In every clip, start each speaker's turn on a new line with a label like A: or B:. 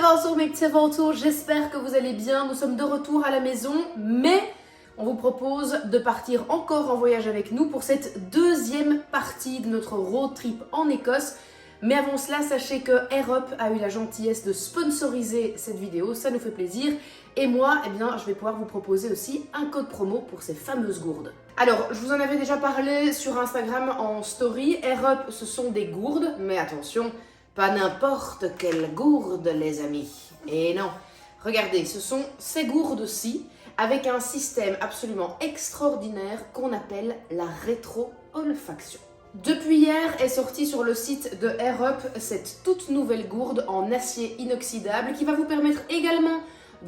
A: bonjour mes petits vautours, j'espère que vous allez bien. Nous sommes de retour à la maison, mais on vous propose de partir encore en voyage avec nous pour cette deuxième partie de notre road trip en Écosse. Mais avant cela, sachez que AirUp a eu la gentillesse de sponsoriser cette vidéo, ça nous fait plaisir. Et moi, je vais pouvoir vous proposer aussi un code promo pour ces fameuses gourdes. Alors, je vous en avais déjà parlé sur Instagram en story. AirUp, ce sont des gourdes, mais attention, pas n'importe quelle gourde, les amis. Et non, regardez, ce sont ces gourdes-ci, avec un système absolument extraordinaire qu'on appelle la rétro-olfaction. Depuis hier est sortie sur le site de AirUp cette toute nouvelle gourde en acier inoxydable qui va vous permettre également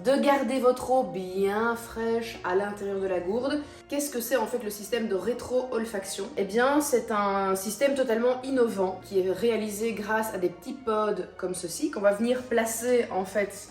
A: de garder votre eau bien fraîche à l'intérieur de la gourde. Qu'est-ce que c'est en fait le système de rétro-olfaction? Eh bien, c'est un système totalement innovant qui est réalisé grâce à des petits pods comme ceci qu'on va venir placer en fait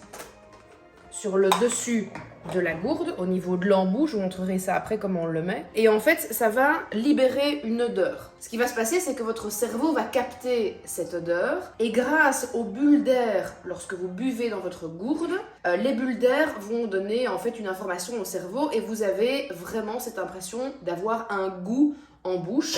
A: sur le dessus de la gourde, au niveau de l'embout. Je vous montrerai ça après comment on le met. Et en fait, ça va libérer une odeur. Ce qui va se passer, c'est que votre cerveau va capter cette odeur et grâce aux bulles d'air, lorsque vous buvez dans votre gourde, les bulles d'air vont donner en fait une information au cerveau et vous avez vraiment cette impression d'avoir un goût en bouche.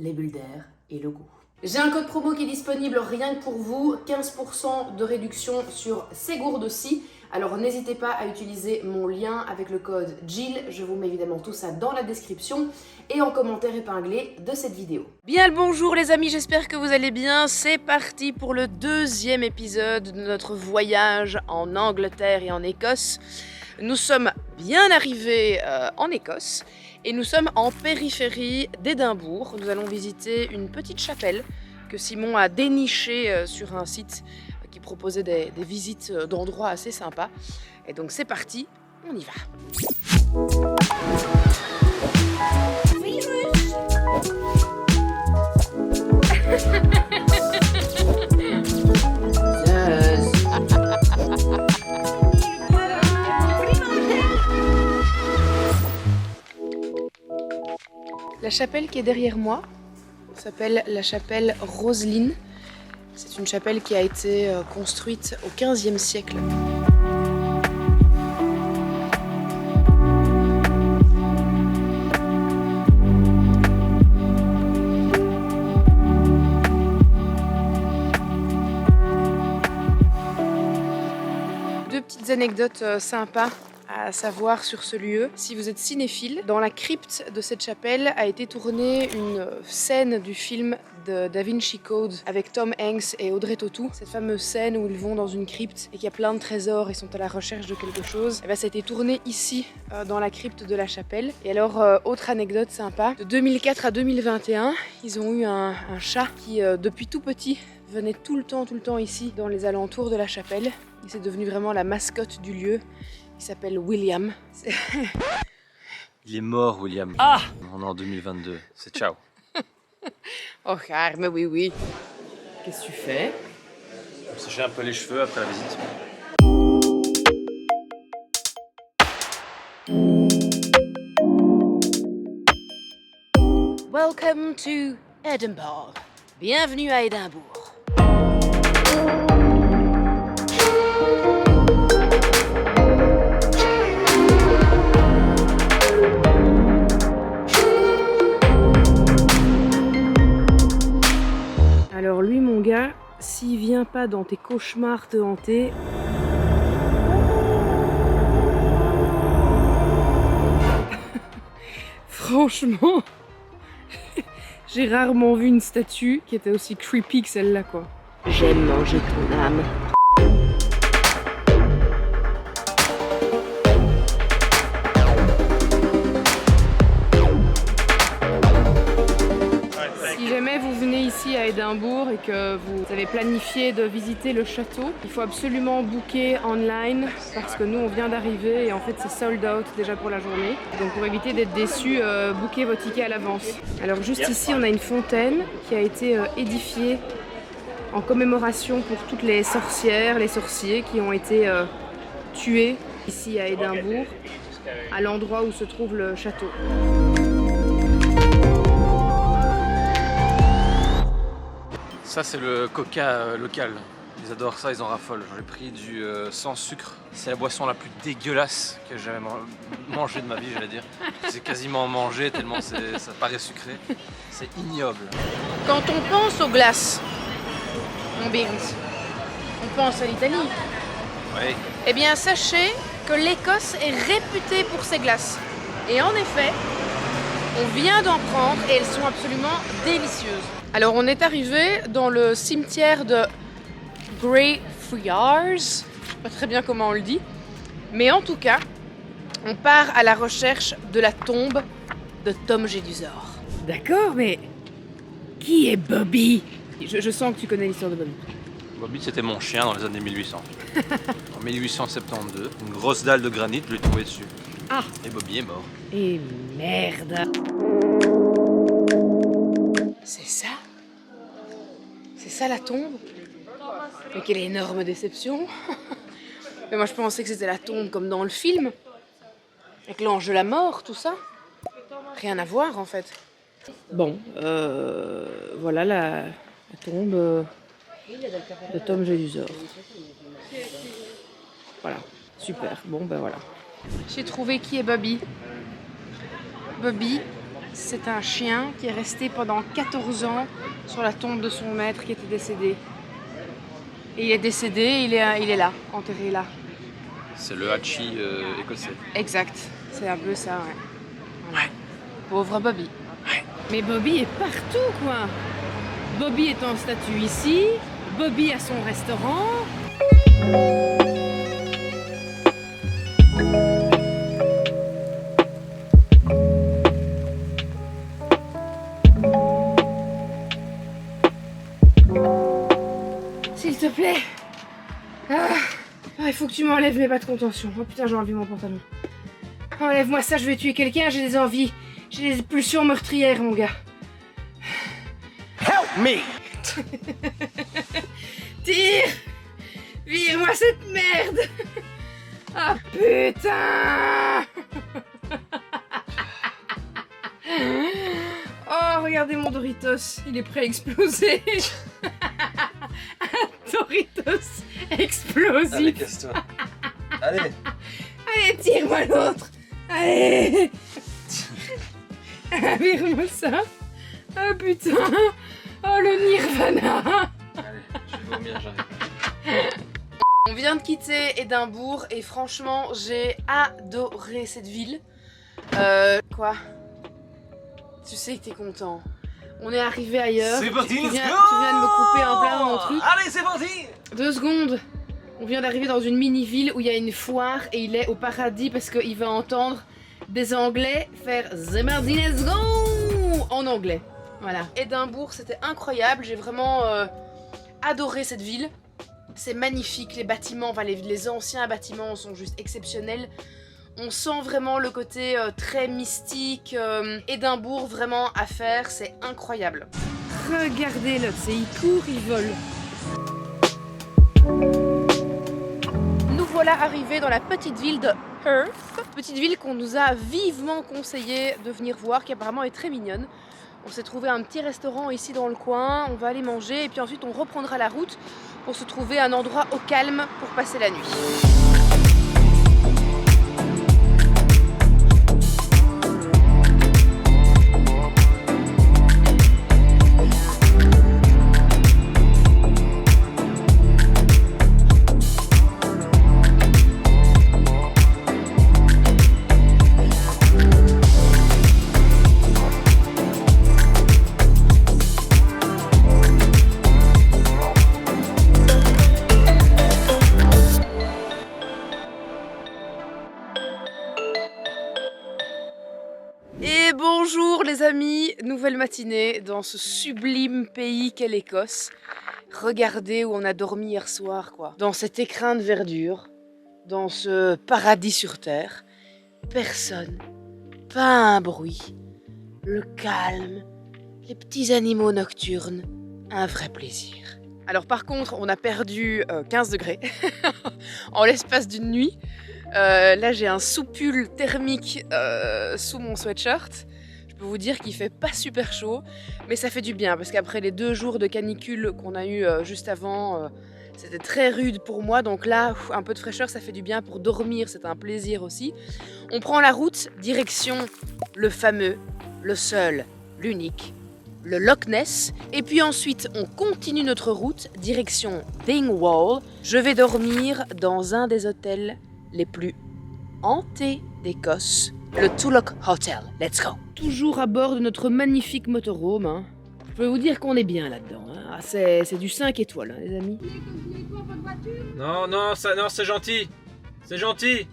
A: Les bulles d'air et le goût. J'ai un code promo qui est disponible rien que pour vous, 15% de réduction sur ces gourdes-ci. Alors n'hésitez pas à utiliser mon lien avec le code Jill, je vous mets évidemment tout ça dans la description et en commentaire épinglé de cette vidéo. Bien le bonjour les amis, j'espère que vous allez bien. C'est parti pour le deuxième épisode de notre voyage en Angleterre et en Écosse. Nous sommes bien arrivés en Écosse. Et nous sommes en périphérie d'Édimbourg. Nous allons visiter une petite chapelle que Simon a dénichée sur un site qui proposait des visites d'endroits assez sympas. Et donc c'est parti, on y va. La chapelle qui est derrière moi s'appelle la chapelle Roseline. C'est une chapelle qui a été construite au XVe siècle. Deux petites anecdotes sympas à savoir sur ce lieu. Si vous êtes cinéphile, dans la crypte de cette chapelle a été tournée une scène du film de Da Vinci Code avec Tom Hanks et Audrey Tautou. Cette fameuse scène où ils vont dans une crypte et qu'il y a plein de trésors et sont à la recherche de quelque chose. Et ça a été tourné ici, dans la crypte de la chapelle. Et alors, autre anecdote sympa, de 2004 à 2021, ils ont eu un chat qui, depuis tout petit, venait tout le temps ici, dans les alentours de la chapelle. Et c'est devenu vraiment la mascotte du lieu. Il s'appelle William.
B: Il est mort, William. Ah! On est en 2022. C'est ciao.
A: Oh, car, mais oui. Qu'est-ce que tu fais?
B: Je me sécher un peu les cheveux après la visite.
A: Welcome to Edinburgh. Bienvenue à Édimbourg. Alors lui mon gars, s'il vient pas dans tes cauchemars te hanter... Franchement, j'ai rarement vu une statue qui était aussi creepy que celle-là quoi. J'aime manger ton âme. Si jamais vous venez ici à Édimbourg et que vous avez planifié de visiter le château, il faut absolument booker online parce que nous on vient d'arriver et en fait c'est sold out déjà pour la journée. Donc pour éviter d'être déçu, bookez vos tickets à l'avance. Alors juste ici on a une fontaine qui a été édifiée en commémoration pour toutes les sorcières, les sorciers qui ont été tués ici à Édimbourg. à l'endroit où se trouve le château.
B: Ça c'est le coca local. Ils adorent ça, ils en raffolent. J'en ai pris du sans sucre. C'est la boisson la plus dégueulasse que j'ai jamais mangée de ma vie, j'allais dire. C'est quasiment mangé tellement ça paraît sucré. C'est ignoble.
A: Quand on pense aux glaces, mon Beans, on pense à l'Italie.
B: Oui.
A: Eh bien, sachez que l'Écosse est réputée pour ses glaces. Et en effet, on vient d'en prendre et elles sont absolument délicieuses. Alors, on est arrivé dans le cimetière de Greyfriars. Je sais pas très bien comment on le dit. Mais en tout cas, on part à la recherche de la tombe de Tom Jedusor.
C: D'accord, mais qui est Bobby?
A: Je sens que tu connais l'histoire de Bobby.
B: Bobby c'était mon chien dans les années 1800. En 1872, une grosse dalle de granit lui est tombée dessus.
C: Ah.
B: Et Bobby est mort.
C: Et merde.
A: C'est ça? C'est ça la tombe? Mais quelle énorme déception! Mais moi je pensais que c'était la tombe comme dans le film. Avec l'ange de la mort, tout ça. Rien à voir en fait. Bon, voilà la tombe de Tom Jedusor. Voilà, super. Bon ben voilà. J'ai trouvé qui est Bobby. Bobby, c'est un chien qui est resté pendant 14 ans sur la tombe de son maître qui était décédé. Et il est décédé, il est là, enterré là.
B: C'est le Hachi écossais.
A: Exact, c'est un peu ça, ouais. Voilà. Ouais. Pauvre Bobby.
C: Ouais. Mais Bobby est partout, quoi. Bobby est en statue ici, Bobby a son restaurant.
A: S'il te plaît. Il faut que tu m'enlèves mes bas de contention. Oh putain, j'ai enlevé mon pantalon. Enlève-moi ça, je vais tuer quelqu'un, j'ai des envies. J'ai des pulsions meurtrières, mon gars.
B: Help me!
A: Tire! Vire-moi cette merde! Ah putain! Oh, regardez mon Doritos, il est prêt à exploser. Un Doritos explosif.
B: Allez, casse-toi. Allez!
A: Allez, tire-moi l'autre. Allez. Vire-moi ça. Oh putain. Oh le Nirvana.
B: Allez, je vais vomir, j'arrive.
A: On vient de quitter Édimbourg et franchement j'ai adoré cette ville. Quoi? Tu sais que t'es content. On est arrivé ailleurs.
B: C'est parti,
A: tu
B: let's
A: viens
B: go!
A: de me couper en plein dans mon truc.
B: Allez, c'est parti!
A: 2 secondes. On vient d'arriver dans une mini-ville où il y a une foire et il est au paradis parce qu'il va entendre des Anglais faire The Mardi Let's Go en anglais. Voilà. Édimbourg, c'était incroyable. J'ai vraiment adoré cette ville. C'est magnifique, les bâtiments, enfin les anciens bâtiments sont juste exceptionnels. On sent vraiment le côté très mystique. Édimbourg, vraiment à faire, c'est incroyable.
C: Regardez-le, c'est il court, il vole.
A: Nous voilà arrivés dans la petite ville de Perth. Petite ville qu'on nous a vivement conseillé de venir voir, qui apparemment est très mignonne. On s'est trouvé un petit restaurant ici dans le coin, on va aller manger et puis ensuite on reprendra la route pour se trouver un endroit au calme pour passer la nuit. Et bonjour les amis, nouvelle matinée dans ce sublime pays qu'est l'Écosse. Regardez où on a dormi hier soir quoi. Dans cet écrin de verdure, dans ce paradis sur terre. Personne, pas un bruit, le calme, les petits animaux nocturnes, un vrai plaisir. Alors par contre on a perdu 15 degrés en l'espace d'une nuit.
C: Là j'ai un sous-pull thermique sous mon sweatshirt. Je peux vous dire qu'il fait pas super chaud, mais ça fait du bien parce qu'après les 2 jours de canicule qu'on a eu juste avant, c'était très rude pour moi. Donc là, un peu de fraîcheur, ça fait du bien pour dormir, c'est un plaisir aussi. On prend la route, direction le fameux, le seul, l'unique, le Loch Ness. Et puis ensuite, on continue notre route, direction Dingwall. Je vais dormir dans un des hôtels les plus hantés d'Écosse, le Tulloch Hotel. Let's go! Toujours à bord de notre magnifique motorhome. Hein. Je peux vous dire qu'on est bien là-dedans. Hein. Ah, c'est du 5 étoiles, hein, les amis.
B: Non, non, c'est gentil. C'est gentil.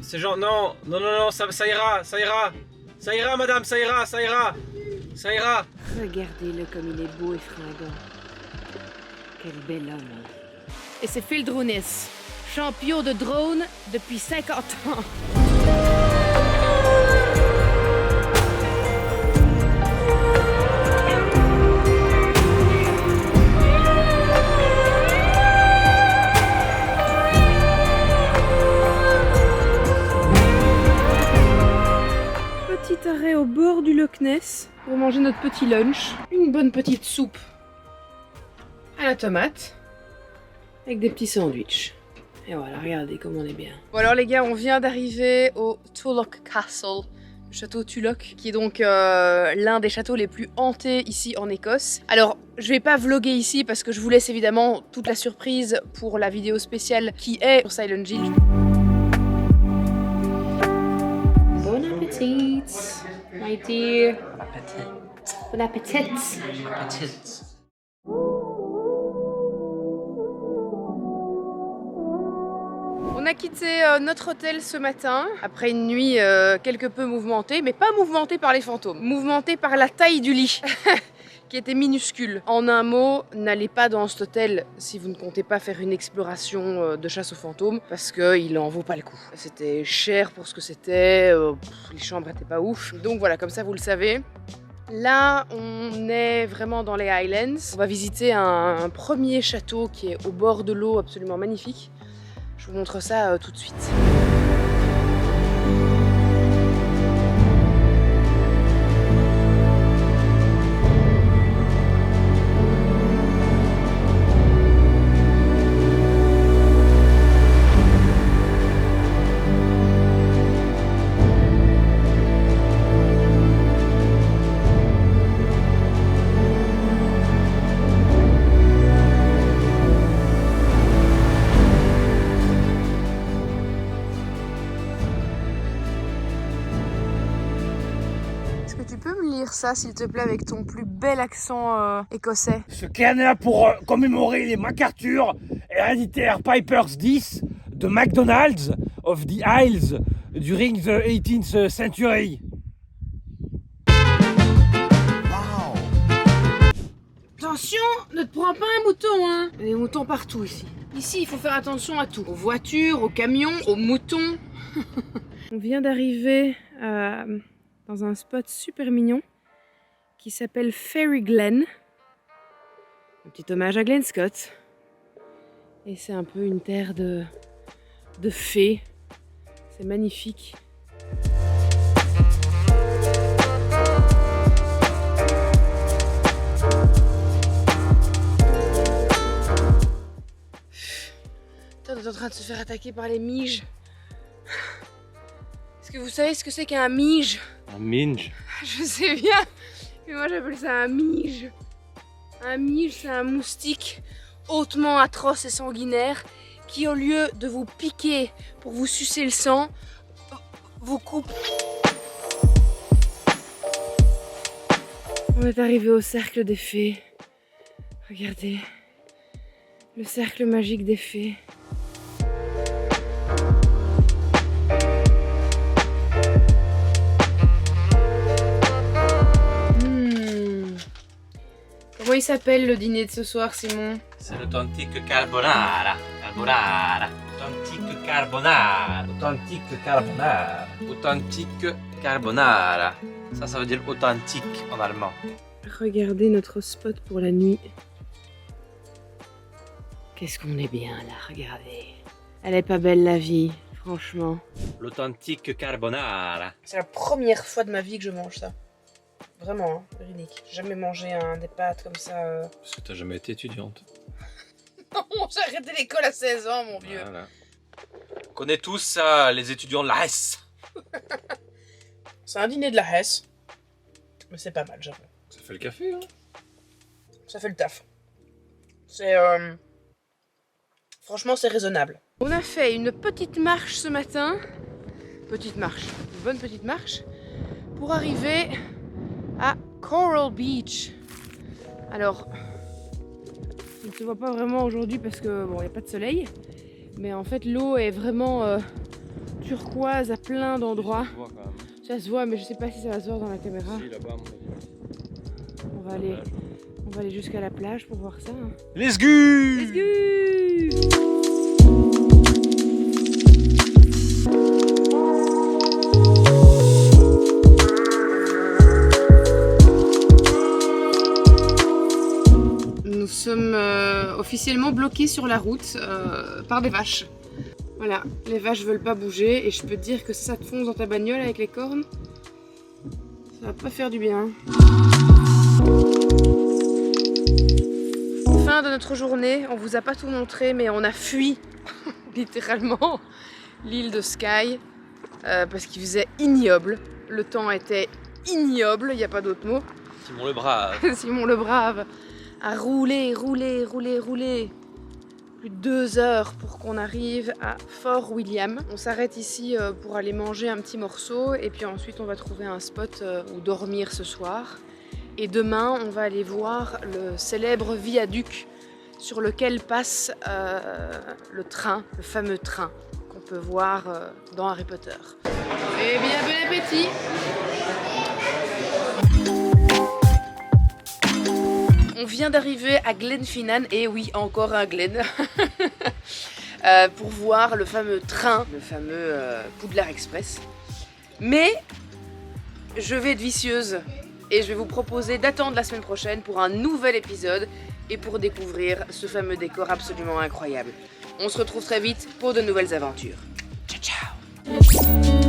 B: C'est gentil. Non, non, non, non, ça ira, ça ira. Ça ira, madame, ça ira, ça ira. Ça ira.
C: Regardez-le comme il est beau et fringant. Quel bel homme. Et c'est Phil Drones, champion de drone depuis 50 ans. Petit arrêt au bord du Loch Ness pour manger notre petit lunch. Une bonne petite soupe à la tomate avec des petits sandwichs. Et voilà, regardez comme on est bien. Bon alors les gars, on vient d'arriver au Tulloch Castle, le château Tulloch, qui est donc l'un des châteaux les plus hantés ici en Écosse. Alors, je vais pas vlogger ici parce que je vous laisse évidemment toute la surprise pour la vidéo spéciale qui est sur Silent Hill. Bon appétit, my dear. Bon appétit. On a quitté notre hôtel ce matin, après une nuit quelque peu mouvementée, mais pas mouvementée par les fantômes, mouvementée par la taille du lit, qui était minuscule. En un mot, n'allez pas dans cet hôtel si vous ne comptez pas faire une exploration de chasse aux fantômes, parce qu'il en vaut pas le coup. C'était cher pour ce que c'était, les chambres étaient pas ouf. Donc voilà, comme ça vous le savez. Là, on est vraiment dans les Highlands. On va visiter un premier château qui est au bord de l'eau, absolument magnifique. Je vous montre ça tout de suite. Est-ce que tu peux me lire ça, s'il te plaît, avec ton plus bel accent écossais?
D: Ce cairn est là pour commémorer les MacArthur Hereditary Pipers 10 de McDonald's of the Isles during the 18th century.
C: Wow. Attention, ne te prends pas un mouton, hein. Il y a des moutons partout ici. Ici, il faut faire attention à tout. Aux voitures, aux camions, aux moutons. On vient d'arriver dans un spot super mignon qui s'appelle Fairy Glen. Un petit hommage à Glen Scott. Et c'est un peu une terre de fées. C'est magnifique. Toi, t'es en train de se faire attaquer par les miges. Est-ce que vous savez ce que c'est qu'un mige?
B: Un minge.
C: Je sais bien, mais moi j'appelle ça un mige. Un mige, c'est un moustique hautement atroce et sanguinaire qui, au lieu de vous piquer pour vous sucer le sang, vous coupe. On est arrivé au cercle des fées. Regardez, le cercle magique des fées. Comment il s'appelle le dîner de ce soir, Simon?
B: C'est l'authentique carbonara. Carbonara. Authentique carbonara. Authentique carbonara. Authentique carbonara. Ça veut dire authentique en allemand.
C: Regardez notre spot pour la nuit. Qu'est-ce qu'on est bien là, regardez. Elle est pas belle la vie, franchement.
B: L'authentique carbonara.
C: C'est la première fois de ma vie que je mange ça. Vraiment, hein, véridique. J'ai jamais mangé des pâtes comme ça.
B: Parce que t'as jamais été étudiante.
C: Non, j'ai arrêté l'école à 16 ans, mon vieux.
B: Voilà. On connaît tous ça, les étudiants de la Hesse.
C: C'est un dîner de la Hesse. Mais c'est pas mal, j'avoue.
B: Ça fait le café, hein.
C: Ça fait le taf. C'est... Franchement, c'est raisonnable. On a fait une petite marche ce matin. Petite marche. Une bonne petite marche. Pour arriver à Coral Beach. Alors, il ne se voit pas vraiment aujourd'hui parce que bon, il n'y a pas de soleil. Mais en fait, l'eau est vraiment turquoise à plein d'endroits.
B: Ça se voit quand même.
C: Ça se voit, mais je sais pas si ça va se voir dans la caméra.
B: Si, là-bas, à mon avis.
C: On va aller jusqu'à la plage pour voir ça. Hein.
B: Let's go!
C: Let's go! Nous sommes officiellement bloqués sur la route par des vaches. Voilà, les vaches veulent pas bouger et je peux te dire que ça te fonce dans ta bagnole avec les cornes. Ça va pas faire du bien. Fin de notre journée, on vous a pas tout montré mais on a fui littéralement l'île de Skye parce qu'il faisait ignoble. Le temps était ignoble, il n'y a pas d'autre mot.
B: Simon le Brave.
C: Simon le Brave a roulé plus de 2 heures pour qu'on arrive à Fort William. On s'arrête ici pour aller manger un petit morceau et puis ensuite on va trouver un spot où dormir ce soir. Et demain on va aller voir le célèbre viaduc sur lequel passe le train, le fameux train qu'on peut voir dans Harry Potter. Eh bien bon appétit! On vient d'arriver à Glenfinnan, et oui, encore un Glen, pour voir le fameux train, le fameux Poudlard Express. Mais je vais être vicieuse et je vais vous proposer d'attendre la semaine prochaine pour un nouvel épisode et pour découvrir ce fameux décor absolument incroyable. On se retrouve très vite pour de nouvelles aventures. Ciao, ciao!